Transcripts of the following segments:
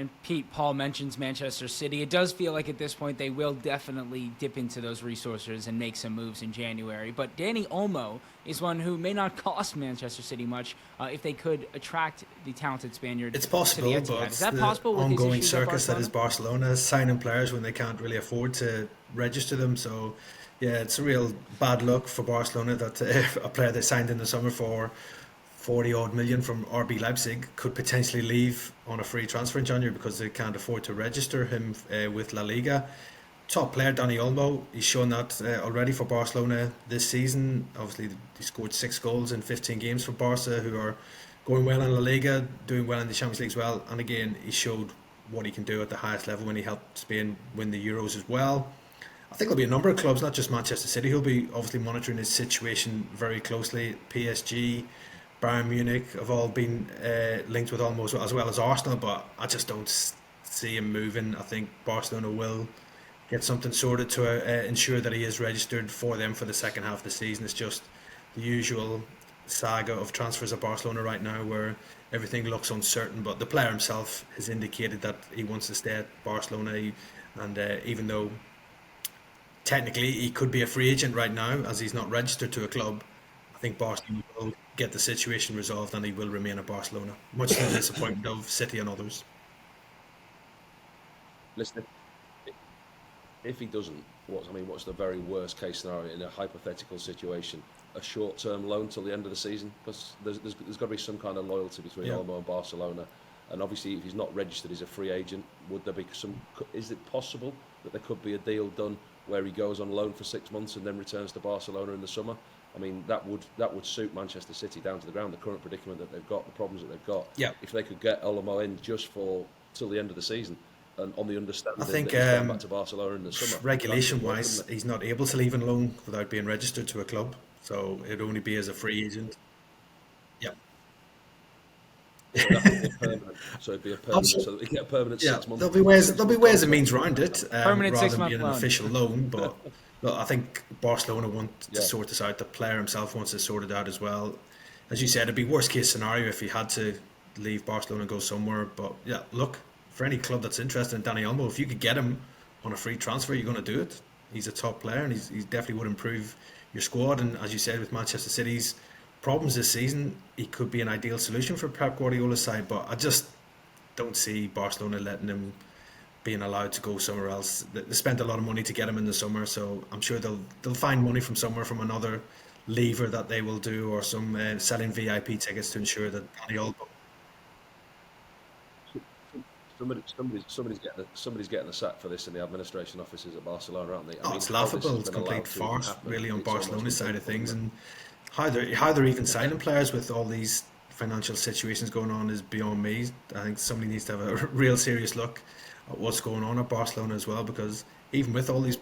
And Pete, Paul mentions Manchester City. It does feel like at this point they will definitely dip into those resources and make some moves in January. But Dani Olmo is one who may not cost Manchester City much if they could attract the talented Spaniard It's to the possible, Etihad. but Is that the possible with his ongoing issues at circus that is Barcelona? Barcelona signing players when they can't really afford to register them. So, yeah, it's a real bad look for Barcelona that a player they signed in the summer for 40 odd million from RB Leipzig could potentially leave on a free transfer in January because they can't afford to register him with La Liga. Top player Dani Olmo, he's shown that already for Barcelona this season. Obviously, he scored 6 goals in 15 games for Barca, who are going well in La Liga, doing well in the Champions League as well. And again, he showed what he can do at the highest level when he helped Spain win the Euros as well. I think there'll be a number of clubs, not just Manchester City, who'll be obviously monitoring his situation very closely. PSG, Bayern Munich have all been linked with almost as well as Arsenal, but I just don't see him moving. I think Barcelona will get something sorted to ensure that he is registered for them for the second half of the season. It's just the usual saga of transfers at Barcelona right now where everything looks uncertain, but the player himself has indicated that he wants to stay at Barcelona. And even though technically he could be a free agent right now as he's not registered to a club, I think Barcelona will get the situation resolved and he will remain at Barcelona, much to the disappointment of City and others. Listen, if he doesn't, what's the very worst case scenario in a hypothetical situation? A short-term loan till the end of the season, because there's got to be some kind of loyalty between Yeah. Olmo and Barcelona. And obviously, if he's not registered as a free agent, would there be some? Is it possible that there could be a deal done where he goes on loan for 6 months and then returns to Barcelona in the summer? I mean, that would suit Manchester City down to the ground. The current predicament that they've got, the problems that they've got. Yeah. If they could get Olmo in just for till the end of the season, and on the understanding I think that he's going back to Barcelona in the summer, regulation that could work, wise, couldn't it? he's not able to leave on loan without being registered to a club, so it'd only be as a free agent. Yeah. It'd have to be a permanent. So it'd be a permanent. Also, So they get a permanent yeah, 6 month there'll be ways six there'll be month ways and contract. means around it, Permanent rather six than month being an loan. official loan. But look, I think Barcelona want to Yeah. sort this out. The player himself wants to sort it out as well. As you said, it'd be worst case scenario if he had to leave Barcelona and go somewhere. But yeah, look, for any club that's interested in Dani Olmo, if you could get him on a free transfer, you're going to do it. He's a top player, and he definitely would improve your squad. And as you said, with Manchester City's problems this season, he could be an ideal solution for Pep Guardiola's side. But I just don't see Barcelona letting him being allowed to go somewhere else. They spent a lot of money to get him in the summer, so I'm sure they'll find money from somewhere, from another lever that they will do, or some selling VIP tickets to ensure that Danny Olmo. Somebody's getting the sack for this in the administration offices at Barcelona, aren't they? I Oh, mean, it's how this laughable. has It's been complete allowed to even farce, happen, really, on it's almost Barcelona's side of unthinkable, things, isn't it? and how they're even signing players with all these financial situations going on is beyond me. I think somebody needs to have a real serious look at what's going on at Barcelona as well, because even with all these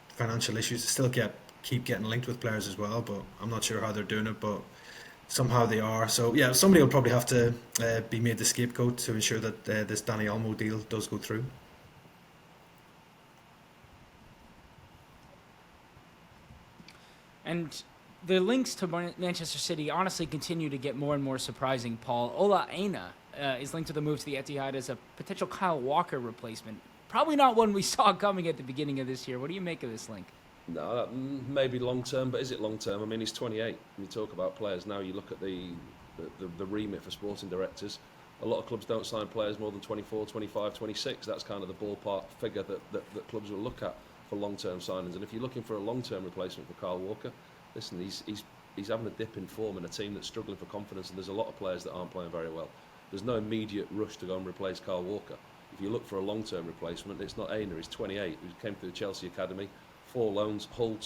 financial issues, they still keep getting linked with players as well. But I'm not sure how they're doing it, but somehow they are. So yeah, somebody will probably have to be made the scapegoat to ensure that this Dani Olmo deal does go through. And the links to Manchester City honestly continue to get more and more surprising, Paul. Ola Aina is linked to the move to the Etihad as a potential Kyle Walker replacement. Probably not one we saw coming at the beginning of this year. What do you make of this link? No, maybe long term, but is it long term? I mean, he's 28. When you talk about players now, you look at the remit for sporting directors. A lot of clubs don't sign players more than 24, 25, 26. That's kind of the ballpark figure that clubs will look at for long-term signings. And if you're looking for a long-term replacement for Kyle Walker, listen, he's having a dip in form in a team that's struggling for confidence, and there's a lot of players that aren't playing very well. There's no immediate rush to go and replace Kyle Walker. If you look for a long-term replacement, it's not Aina, he's 28, who came through the Chelsea Academy, 4 loans, Hull,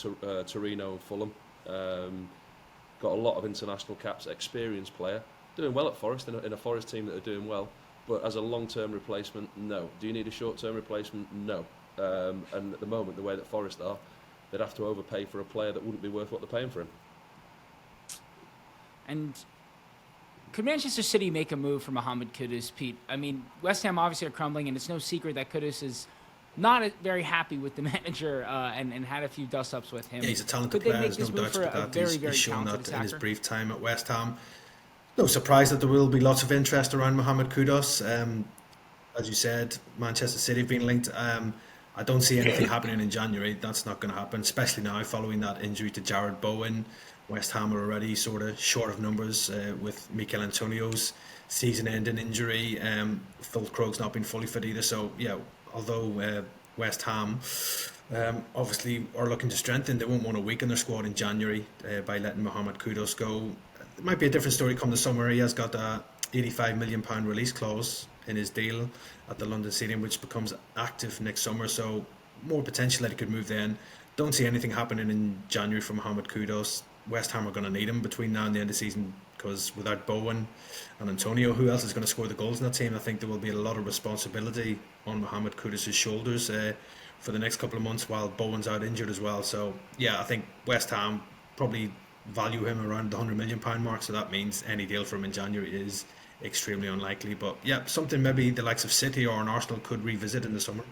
Torino and Fulham. Got a lot of international caps, experienced player, doing well at Forest, in a Forest team that are doing well. But as a long-term replacement, no. Do you need a short-term replacement? No. And at the moment, the way that Forest are, they'd have to overpay for a player that wouldn't be worth what they're paying for him. And could Manchester City make a move for Mohamed Kudus, Pete? I mean, West Ham obviously are crumbling, and it's no secret that Kudus is not very happy with the manager and had a few dust-ups with him. Yeah, he's a talented Could they player. make There's this no move doubts for about a that. very, very He's shown talented that in his attacker? brief time at West Ham. No surprise that there will be lots of interest around Mohamed Kudus. as you said, Manchester City have been linked. I don't see anything happening in January. That's not going to happen, especially now following that injury to Jared Bowen. West Ham are already sort of short of numbers with Mikel Antonio's season-ending injury. Phil Krog's not been fully fit either. So yeah, although West Ham obviously are looking to strengthen, they won't want to weaken their squad in January by letting Mohamed Kudus go. It might be a different story come the summer. He has got a £85 million release clause in his deal at the London Stadium, which becomes active next summer. So more potential that he could move then. Don't see anything happening in January for Mohamed Kudus. West Ham are going to need him between now and the end of the season, because without Bowen and Antonio, who else is going to score the goals in that team? I think there will be a lot of responsibility on Mohamed Kudus' shoulders for the next couple of months while Bowen's out injured as well. So yeah, I think West Ham probably value him around the £100 million mark, so that means any deal for him in January is extremely unlikely. But yeah, something maybe the likes of City or an Arsenal could revisit in the summer.